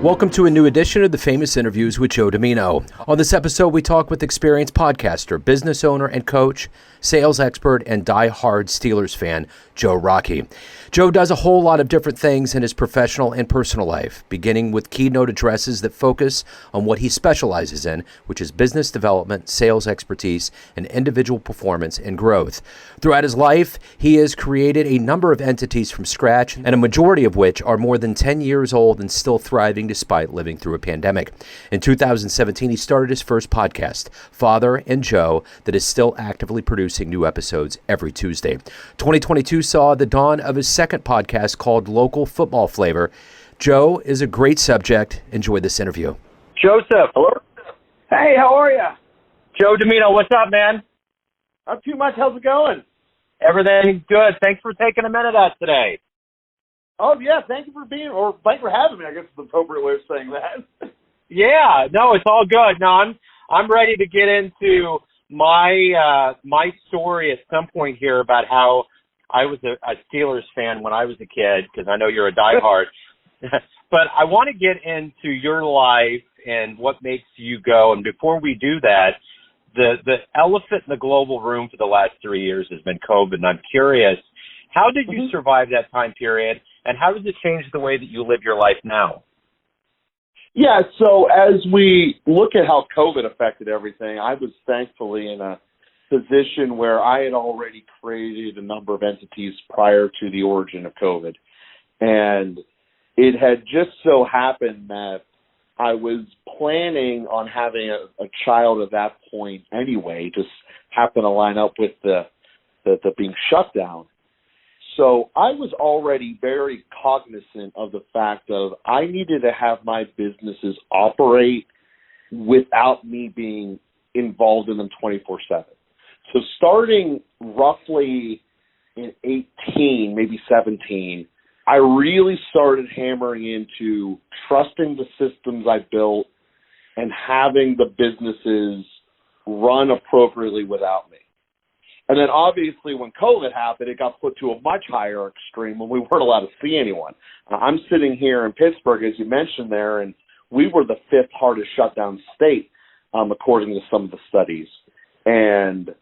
Welcome to a new edition of the Famous Interviews with Joe Dimino. On this episode, we talk with experienced podcaster, business owner and coach, sales expert, and die-hard Steelers fan, Joe Rockey. Joe does a whole lot of different things in his professional and personal life, beginning with keynote addresses that focus on what he specializes in, which is business development, sales expertise, and individual performance and growth. Throughout his life, he has created a number of entities from scratch, and a majority of which are more than 10 years old and still thriving despite living through a pandemic. In 2017, he started his first podcast, Father and Joe, that is still actively producing new episodes every Tuesday. 2022 saw the dawn of his second podcast called Local Football Flavor. Joe is a great subject. Enjoy this interview. Joseph. Hello. Hey, how are you? Joe Dimino, what's up, man? Not too much. How's it going? Everything good. Thanks for taking a minute out today. Oh, yeah. Thanks for having me, I guess is the appropriate way of saying that. Yeah. No, it's all good. No, I'm ready to get into my story at some point here about how I was a Steelers fan when I was a kid, because I know you're a diehard. But I want to get into your life and what makes you go. And before we do that, the elephant in the global room for the last 3 years has been COVID. And I'm curious, how did you survive that time period? And how does it change the way that you live your life now? Yeah, so as we look at how COVID affected everything, I was thankfully in a position where I had already created a number of entities prior to the origin of COVID. And it had just so happened that I was planning on having a child at that point anyway, just happened to line up with the being shut down. So I was already very cognizant of the fact of I needed to have my businesses operate without me being involved in them 24/7. So starting roughly in 18, maybe 17, I really started hammering into trusting the systems I built and having the businesses run appropriately without me. And then obviously when COVID happened, it got put to a much higher extreme when we weren't allowed to see anyone. I'm sitting here in Pittsburgh, as you mentioned there, and we were the fifth hardest shutdown state, according to some of the studies. And,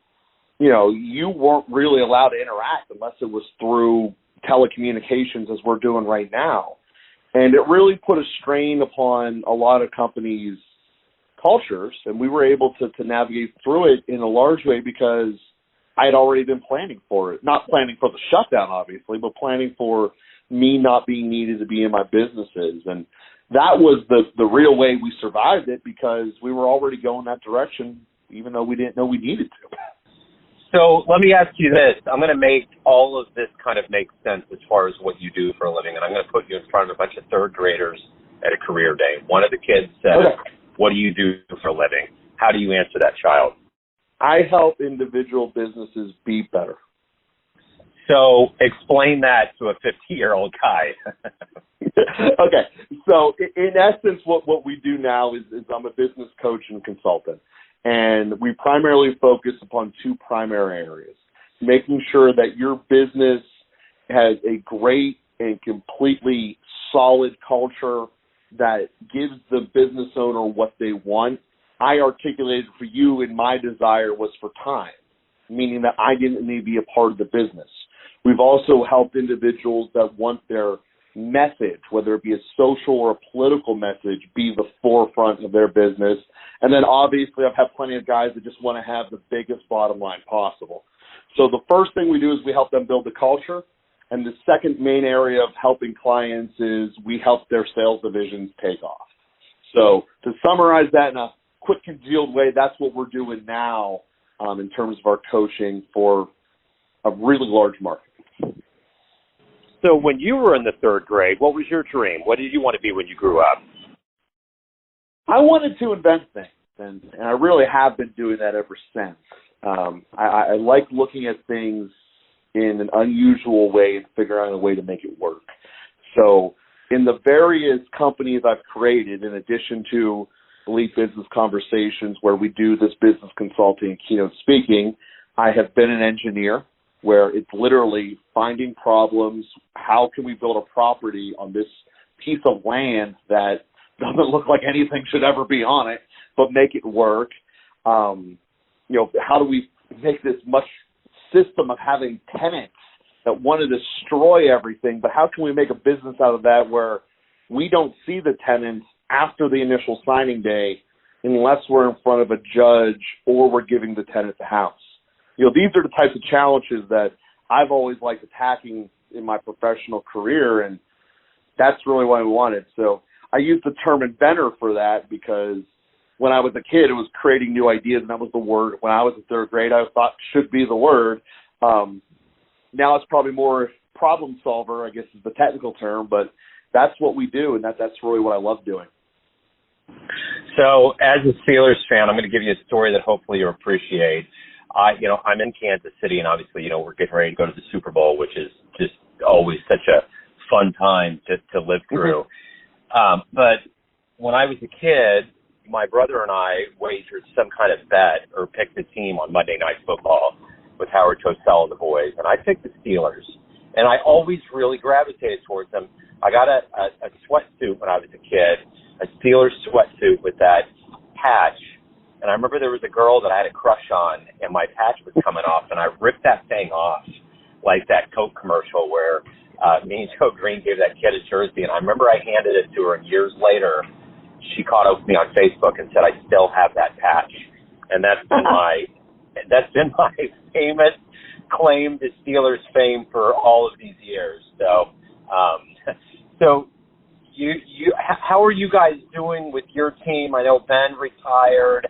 you know, you weren't really allowed to interact unless it was through telecommunications as we're doing right now. And it really put a strain upon a lot of companies' cultures, and we were able to navigate through it in a large way because I had already been planning for it. Not planning for the shutdown, obviously, but planning for me not being needed to be in my businesses. And that was the real way we survived it, because we were already going that direction, even though we didn't know we needed to. So let me ask you this. I'm going to make all of this kind of make sense as far as what you do for a living, and I'm going to put you in front of a bunch of third graders at a career day. One of the kids says, What do you do for a living? How do you answer that child? I help individual businesses be better. So explain that to a 50-year-old guy. Okay. So in essence, what we do now is I'm a business coach and consultant. And we primarily focus upon two primary areas: making sure that your business has a great and completely solid culture that gives the business owner what they want. I articulated for you, and my desire was for time, meaning that I didn't need to be a part of the business. We've also helped individuals that want their message, whether it be a social or a political message, be the forefront of their business. And then obviously I've had plenty of guys that just want to have the biggest bottom line possible. So the first thing we do is we help them build the culture. And the second main area of helping clients is we help their sales divisions take off. So to summarize that in a quick congealed way, that's what we're doing now in terms of our coaching for a really large market. So when you were in the third grade, what was your dream? What did you want to be when you grew up? I wanted to invent things, and I really have been doing that ever since. I like looking at things in an unusual way and figuring out a way to make it work. So in the various companies I've created, in addition to Elite Business Conversations, where we do this business consulting and keynote speaking, I have been an engineer, where it's literally finding problems. How can we build a property on this piece of land that doesn't look like anything should ever be on it, but make it work. How do we make this much system of having tenants that want to destroy everything, but how can we make a business out of that where we don't see the tenants after the initial signing day unless we're in front of a judge or we're giving the tenant the house? These are the types of challenges that I've always liked attacking in my professional career, and that's really what I wanted. So I use the term inventor for that because when I was a kid, it was creating new ideas, and that was the word. When I was in third grade, I thought should be the word. Now it's probably more problem solver, I guess is the technical term, but that's what we do, and that's really what I love doing. So as a Steelers fan, I'm going to give you a story that hopefully you'll appreciate. I'm in Kansas City, and obviously, we're getting ready to go to the Super Bowl, which is just always such a fun time to live through. But when I was a kid, my brother and I wagered some kind of bet or picked a team on Monday Night Football with Howard Cosell and the boys, and I picked the Steelers. And I always really gravitated towards them. I got a sweatsuit when I was a kid, a Steelers sweatsuit with that patch. And I remember there was a girl that I had a crush on, and my patch was coming off, and I ripped that thing off like that Coke commercial where me and Joe Green gave that kid a jersey. And I remember I handed it to her, and years later, she caught up with me on Facebook and said, I still have that patch. And that's been my famous claim to Steelers fame for all of these years. So, how are you guys doing with your team? I know Ben retired.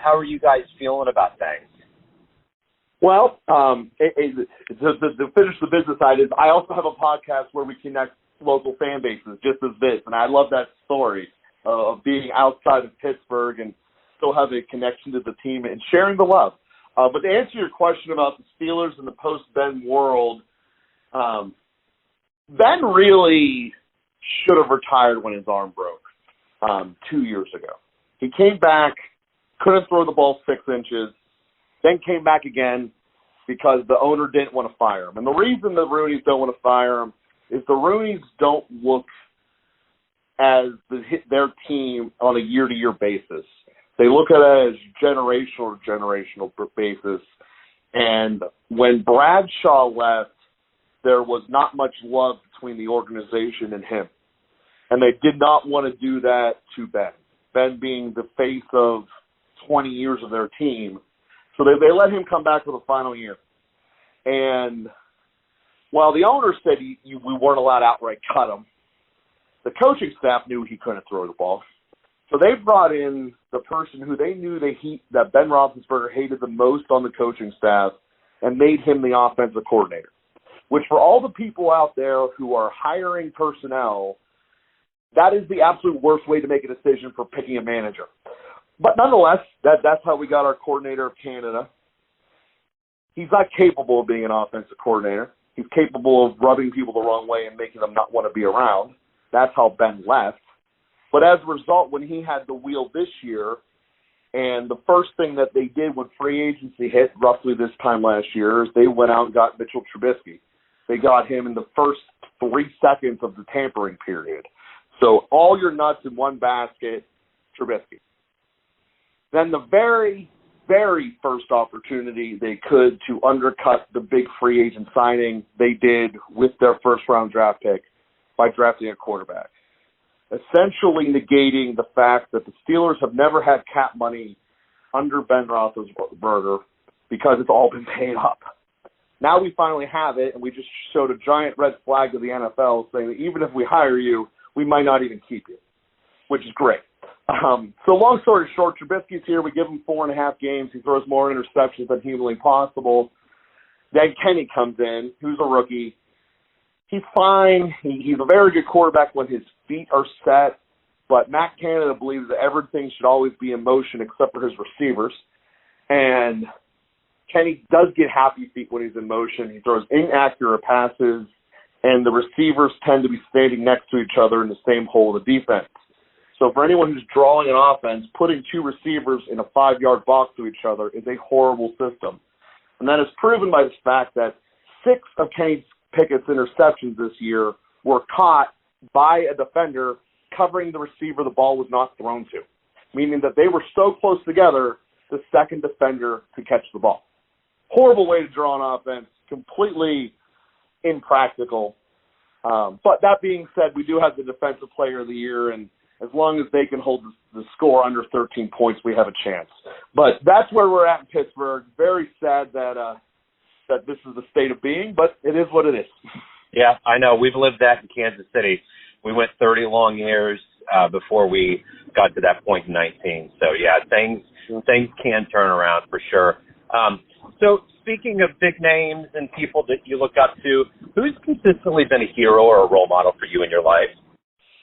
How are you guys feeling about things? Well, to finish the business side is I also have a podcast where we connect local fan bases just as this, and I love that story of being outside of Pittsburgh and still having a connection to the team and sharing the love. But to answer your question about the Steelers and the post-Ben world, Ben really should have retired when his arm broke 2 years ago. He came back, couldn't throw the ball 6 inches, then came back again because the owner didn't want to fire him. And the reason the Rooneys don't want to fire him is the Rooneys don't look as their team on a year-to-year basis. They look at it as generational basis. And when Bradshaw left, there was not much love between the organization and him. And they did not want to do that to Ben. Ben being the face of 20 years of their team. So they let him come back for the final year. And while the owner said we weren't allowed to outright cut him, the coaching staff knew he couldn't throw the ball. So they brought in the person who they knew that Ben Roethlisberger hated the most on the coaching staff and made him the offensive coordinator, which for all the people out there who are hiring personnel, that is the absolute worst way to make a decision for picking a manager. But nonetheless, that's how we got our coordinator of Canada. He's not capable of being an offensive coordinator. He's capable of rubbing people the wrong way and making them not want to be around. That's how Ben left. But as a result, when he had the wheel this year, and the first thing that they did when free agency hit roughly this time last year is they went out and got Mitchell Trubisky. They got him in the first 3 seconds of the tampering period. So all your nuts in one basket, Trubisky. Then the very, very first opportunity they could to undercut the big free agent signing, they did with their first-round draft pick by drafting a quarterback, essentially negating the fact that the Steelers have never had cap money under Ben Roethlisberger because it's all been paid up. Now we finally have it, and we just showed a giant red flag to the NFL saying that even if we hire you, we might not even keep you, which is great. So long story short, Trubisky's here. We give him 4.5 games. He throws more interceptions than humanly possible. Then Kenny comes in, who's a rookie. He's fine. He's a very good quarterback when his feet are set, but Matt Canada believes that everything should always be in motion except for his receivers. And Kenny does get happy feet when he's in motion. He throws inaccurate passes, and the receivers tend to be standing next to each other in the same hole of the defense. So for anyone who's drawing an offense, putting 2 receivers in a 5-yard box to each other is a horrible system. And that is proven by the fact that 6 of Kenny Pickett's interceptions this year were caught by a defender covering the receiver the ball was not thrown to, meaning that they were so close together, the second defender could catch the ball. Horrible way to draw an offense, completely impractical. But that being said, we do have the Defensive Player of the Year, and as long as they can hold the score under 13 points, we have a chance. But that's where we're at in Pittsburgh. Very sad that this is the state of being, but it is what it is. Yeah, I know. We've lived that in Kansas City. We went 30 long years before we got to that point in 19. So, yeah, things can turn around for sure. So speaking of big names and people that you look up to, who's consistently been a hero or a role model for you in your life?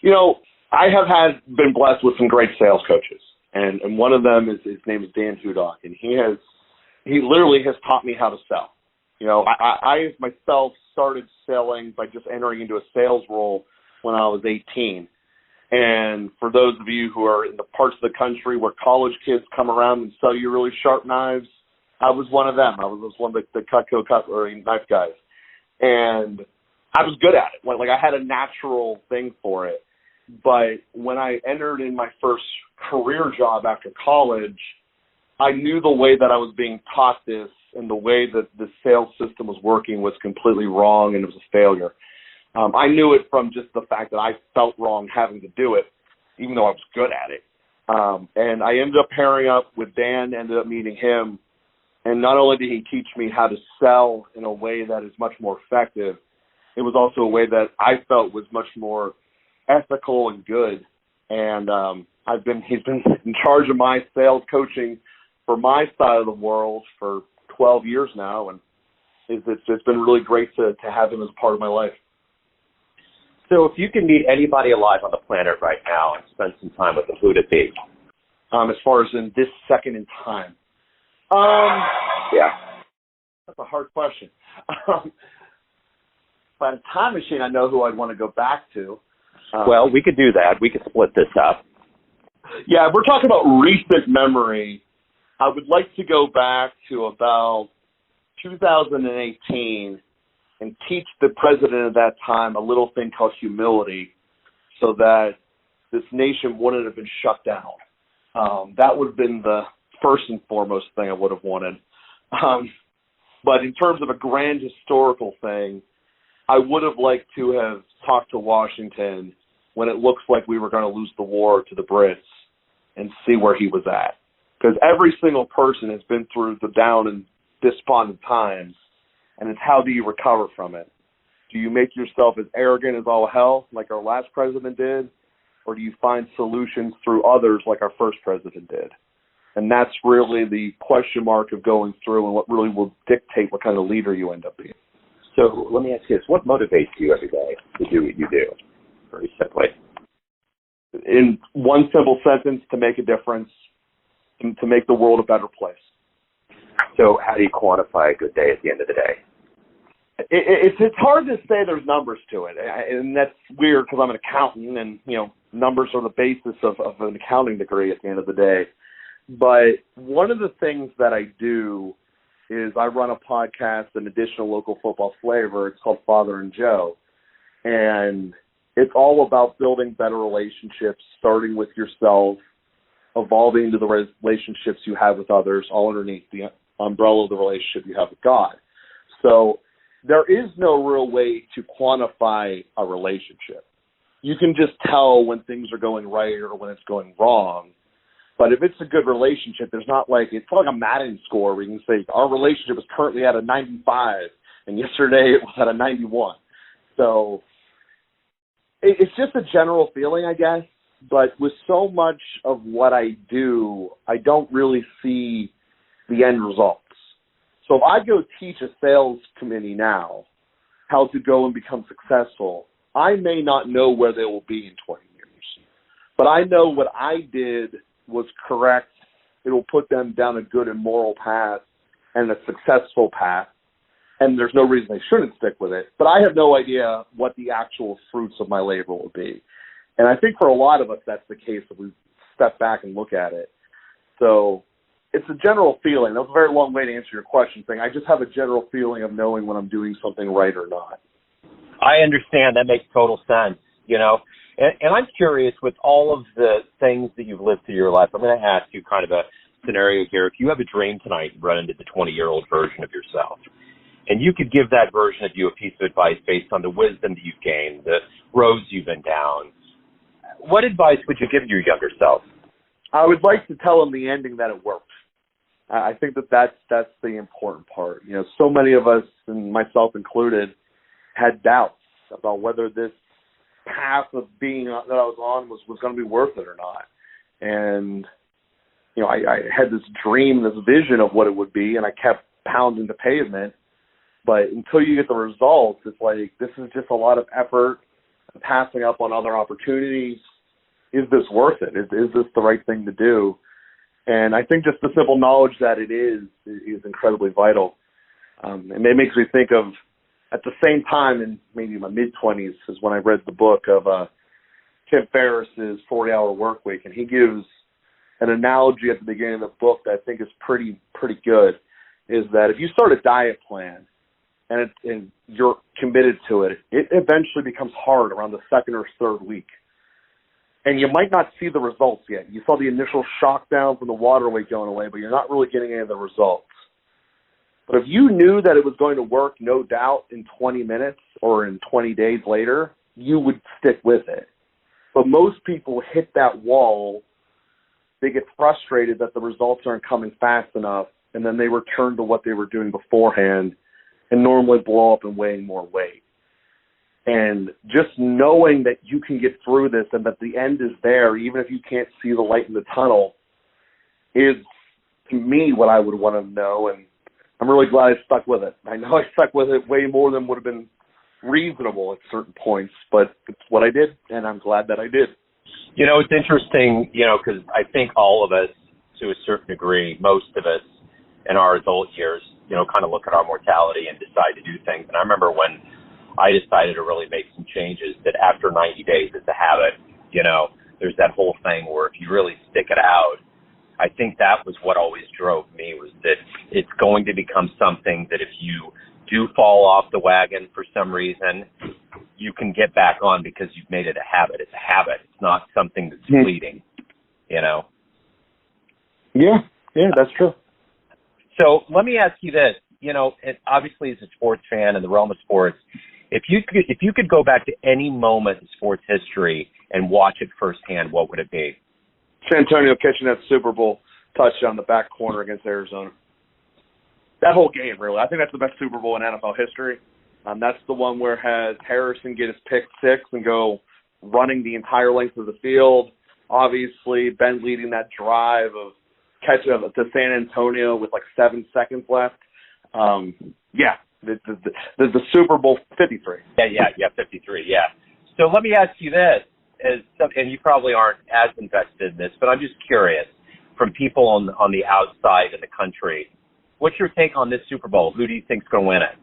You know, I have been blessed with some great sales coaches, and one of them his name is Dan Hudock, and he literally has taught me how to sell. You know, I myself started selling by just entering into a sales role when I was 18. And for those of you who are in the parts of the country where college kids come around and sell you really sharp knives, I was one of them. I was one of the Cutco cutlery knife guys. And I was good at it. Like I had a natural thing for it. But when I entered in my first career job after college, I knew the way that I was being taught this and the way that the sales system was working was completely wrong and it was a failure. I knew it from just the fact that I felt wrong having to do it, even though I was good at it. And I ended up pairing up with Dan, ended up meeting him. And not only did he teach me how to sell in a way that is much more effective, it was also a way that I felt was much more ethical and good. And he's been in charge of my sales coaching for my side of the world for 12 years now, and it's been really great to have him as part of my life. So if you can meet anybody alive on the planet right now and spend some time with them, who would it be? As far as in this second in time? Yeah, that's a hard question. By a time machine, I know who I'd want to go back to. Well, we could do that. We could split this up. Yeah, we're talking about recent memory. I would like to go back to about 2018 and teach the president at that time a little thing called humility so that this nation wouldn't have been shut down. That would have been the first and foremost thing I would have wanted. But in terms of a grand historical thing, I would have liked to have talked to Washington when it looks like we were going to lose the war to the Brits and see where he was at. Because every single person has been through the down and despondent times, and it's how do you recover from it? Do you make yourself as arrogant as all hell, like our last president did, or do you find solutions through others like our first president did? And that's really the question mark of going through and what really will dictate what kind of leader you end up being. So let me ask you this. What motivates you every day to do what you do? Very simply. In one simple sentence, to make a difference, to make the world a better place. So how do you quantify a good day at the end of the day? It's hard to say there's numbers to it, and that's weird because I'm an accountant, and numbers are the basis of an accounting degree at the end of the day. But one of the things that I do is I run a podcast, an additional local football flavor. It's called Father and Joe, and it's all about building better relationships, starting with yourself, evolving into the relationships you have with others, all underneath the umbrella of the relationship you have with God. So there is no real way to quantify a relationship. You can just tell when things are going right or when it's going wrong. But if it's a good relationship, it's not like a Madden score where you can say our relationship is currently at a 95 and yesterday it was at a 91. So it's just a general feeling, I guess. But with so much of what I do, I don't really see the end results. So if I go teach a sales committee now how to go and become successful, I may not know where they will be in 20 years. But I know what I did was correct. It will put them down a good and moral path and a successful path. And there's no reason they shouldn't stick with it. But I have no idea what the actual fruits of my labor will be. And I think for a lot of us, that's the case if we step back and look at it. So it's a general feeling. That was a very long way to answer your question thing. I just have a general feeling of knowing when I'm doing something right or not. I understand. That makes total sense. And I'm curious, with all of the things that you've lived through your life, I'm going to ask you kind of a scenario here. If you have a dream tonight and run into the 20-year-old version of yourself, and you could give that version of you a piece of advice based on the wisdom that you've gained, the roads you've been down, what advice would you give your younger self? I would like to tell him the ending, that it worked. I think that's the important part. You know, so many of us, and myself included, had doubts about whether this path of being that I was on was going to be worth it or not. And, you know, I had this dream, this vision of what it would be, and I kept pounding the pavement. But until you get the results, it's like, this is just a lot of effort, passing up on other opportunities. Is this worth it? Is this the right thing to do? And I think just the simple knowledge that it is incredibly vital. And it makes me think of, at the same time, in maybe my mid-20s, is when I read the book of Tim Ferriss's 40-Hour Workweek, and he gives an analogy at the beginning of the book that I think is pretty good, is that if you start a diet plan and you're committed to it, it eventually becomes hard around the second or third week. And you might not see the results yet. You saw the initial shock down from the water weight going away, but you're not really getting any of the results. But if you knew that it was going to work, no doubt, in 20 minutes or in 20 days later, you would stick with it. But most people hit that wall. They get frustrated that the results aren't coming fast enough, and then they return to what they were doing beforehand and normally blow up and weighing more weight. And just knowing that you can get through this and that the end is there, even if you can't see the light in the tunnel, is, to me, what I would want to know. And I'm really glad I stuck with it. I know I stuck with it way more than would have been reasonable at certain points, but it's what I did, and I'm glad that I did. You know, it's interesting, you know, because I think all of us, to a certain degree, most of us in our adult years, you know, kind of look at our mortality and decide to do things. And I remember when I decided to really make some changes, that after 90 days it's a habit. You know, there's that whole thing where if you really stick it out, I think that was what always drove me, was that it's going to become something that if you do fall off the wagon for some reason, you can get back on because you've made it a habit. It's a habit. It's not something that's fleeting, you know? Yeah, that's true. So let me ask you this. You know, obviously as a sports fan in the realm of sports, if you could go back to any moment in sports history and watch it firsthand, what would it be? Santonio catching that Super Bowl touchdown in the back corner against Arizona. That whole game, really. I think that's the best Super Bowl in NFL history. That's the one where has Harrison get his pick six and go running the entire length of the field. Obviously, Ben leading that drive of catch to San Antonio with like 7 seconds left. The Super Bowl 53. Yeah, 53, yeah. So let me ask you this, and you probably aren't as invested in this, but I'm just curious, from people on the outside in the country, what's your take on this Super Bowl? Who do you think's going to win it?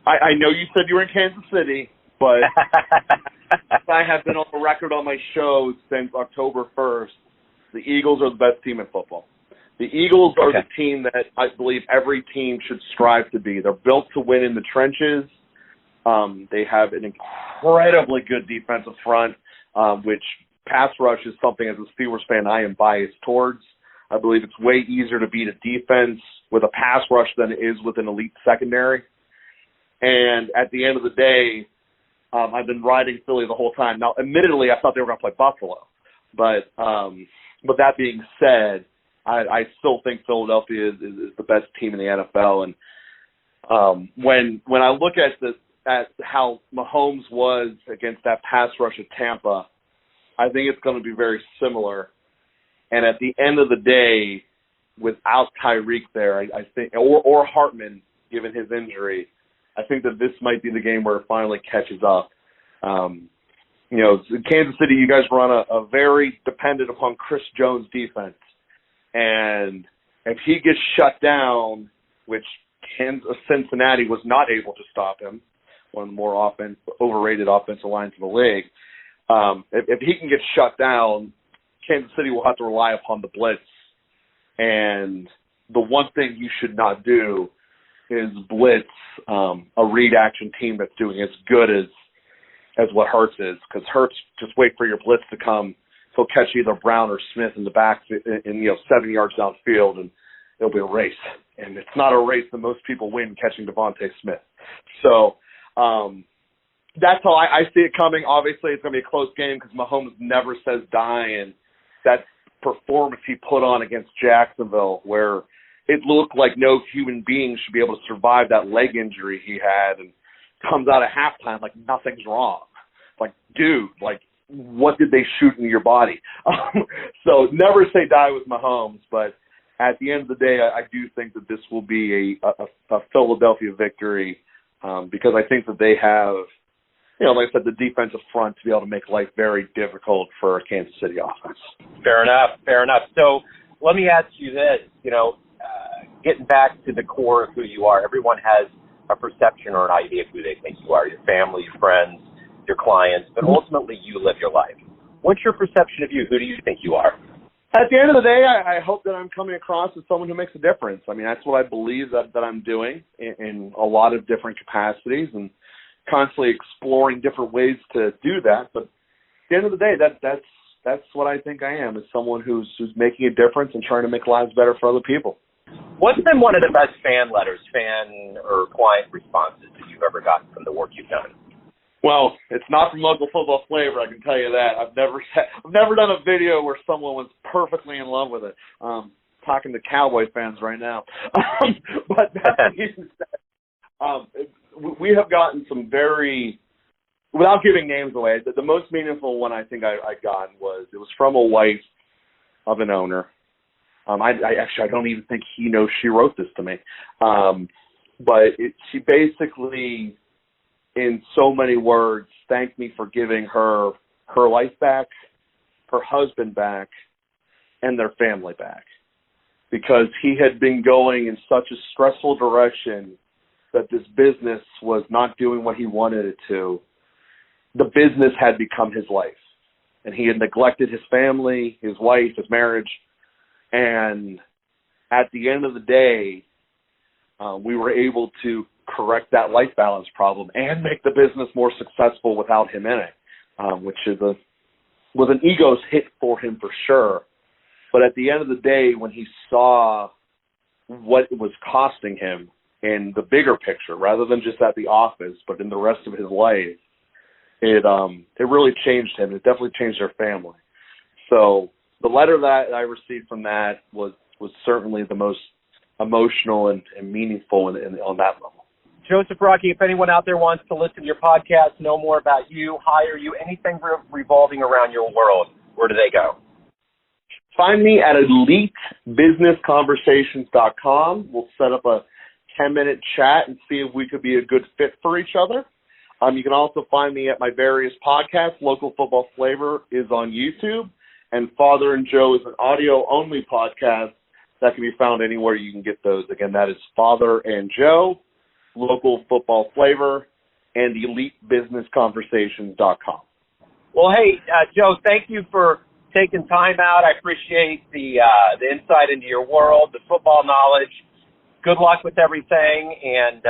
I know you said you were in Kansas City, but I have been on the record on my show since October 1st. The Eagles are the best team in football. The Eagles are the team that I believe every team should strive to be. They're built to win in the trenches. They have an incredibly good defensive front, which pass rush is something as a Steelers fan I am biased towards. I believe it's way easier to beat a defense with a pass rush than it is with an elite secondary. And at the end of the day, I've been riding Philly the whole time. Now, admittedly, I thought they were going to play Buffalo. But that being said, I still think Philadelphia is the best team in the NFL. And when I look at how Mahomes was against that pass rush at Tampa, I think it's going to be very similar. And at the end of the day, without Tyreek there, I think, or Hartman, given his injury, I think that this might be the game where it finally catches up. You know, in Kansas City, you guys run a very dependent upon Chris Jones defense. And if he gets shut down, which Cincinnati was not able to stop him, one of the more overrated offensive lines in the league, if he can get shut down, Kansas City will have to rely upon the blitz. And the one thing you should not do is blitz a read action team that's doing as good as as what Hurts is, because Hurts, just wait for your blitz to come. He'll catch either Brown or Smith in the back, in 7 yards downfield, and it'll be a race. And it's not a race that most people win catching Devontae Smith. So that's how I see it coming. Obviously, it's going to be a close game because Mahomes never says die, and that performance he put on against Jacksonville, where it looked like no human being should be able to survive that leg injury he had, and comes out at halftime like nothing's wrong. Like, dude, like, what did they shoot into your body? So never say die with Mahomes, but at the end of the day, I do think that this will be a Philadelphia victory because I think that they have, like I said, the defensive front to be able to make life very difficult for a Kansas City offense. Fair enough. So let me ask you this, getting back to the core of who you are, everyone has a perception or an idea of who they think you are, your family, your friends, your clients, but ultimately you live your life. What's your perception of you? Who do you think you are? At the end of the day, I hope that I'm coming across as someone who makes a difference. I mean, that's what I believe that I'm doing in a lot of different capacities and constantly exploring different ways to do that. But at the end of the day, that's what I think I am, is someone who's making a difference and trying to make lives better for other people. What's been one of the best fan or client responses that you've ever gotten from the work you've done? Well, it's not from Local Football Flavor, I can tell you that. I've never done a video where someone was perfectly in love with it. Talking to Cowboy fans right now. But that being said, we have gotten some very, without giving names away, the most meaningful one I think I got was from a wife of an owner. I don't even think he knows she wrote this to me. But she basically, in so many words, thanked me for giving her life back, her husband back, and their family back. Because he had been going in such a stressful direction that this business was not doing what he wanted it to. The business had become his life. And he had neglected his family, his wife, his marriage. And at the end of the day, we were able to correct that life balance problem and make the business more successful without him in it, which was an ego's hit for him for sure. But at the end of the day, when he saw what it was costing him in the bigger picture, rather than just at the office, but in the rest of his life, it really changed him. It definitely changed their family. So the letter that I received from that was certainly the most emotional and meaningful on that level. Joseph Rockey, if anyone out there wants to listen to your podcast, know more about you, hire you, anything revolving around your world, where do they go? Find me at elitebusinessconversations.com. We'll set up a 10-minute chat and see if we could be a good fit for each other. You can also find me at my various podcasts. Local Football Flavor is on YouTube, and Father and Joe is an audio-only podcast that can be found anywhere you can get those. Again, that is Father and Joe, Local Football Flavor, and elitebusinessconversations.com. Well, hey, Joe, thank you for taking time out. I appreciate the insight into your world, the football knowledge. Good luck with everything. And,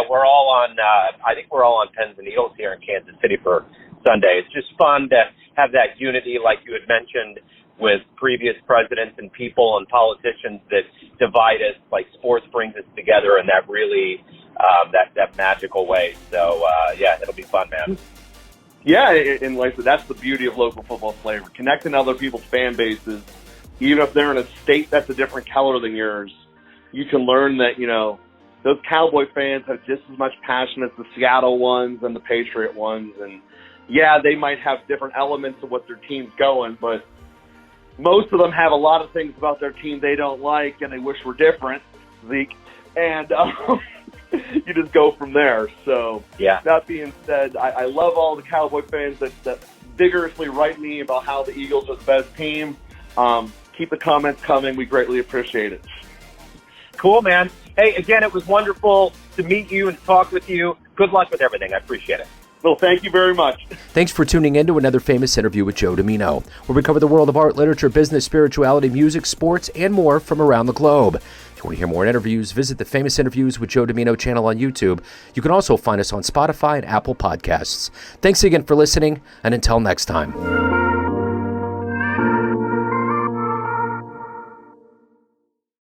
we're all on, I think we're all on pins and needles here in Kansas City for Sunday. It's just fun to have that unity, like you had mentioned, with previous presidents and people and politicians that divide us, like sports brings us together in that really, that magical way. So, it'll be fun, man. Yeah, and like I said, that's the beauty of Local Football Flavor. Connecting other people's fan bases, even if they're in a state that's a different color than yours, you can learn that, those Cowboy fans have just as much passion as the Seattle ones and the Patriot ones. And, yeah, they might have different elements of what their team's going, but most of them have a lot of things about their team they don't like and they wish were different, Zeke. And you just go from there. So that being said, I love all the Cowboy fans that vigorously write me about how the Eagles are the best team. Keep the comments coming. We greatly appreciate it. Cool, man. Hey, again, it was wonderful to meet you and talk with you. Good luck with everything. I appreciate it. Well, thank you very much. Thanks for tuning in to another famous interview with Joe Dimino, where we cover the world of art, literature, business, spirituality, music, sports, and more from around the globe. If you want to hear more interviews, visit the Famous Interviews with Joe Dimino channel on YouTube. You can also find us on Spotify and Apple Podcasts. Thanks again for listening, and until next time.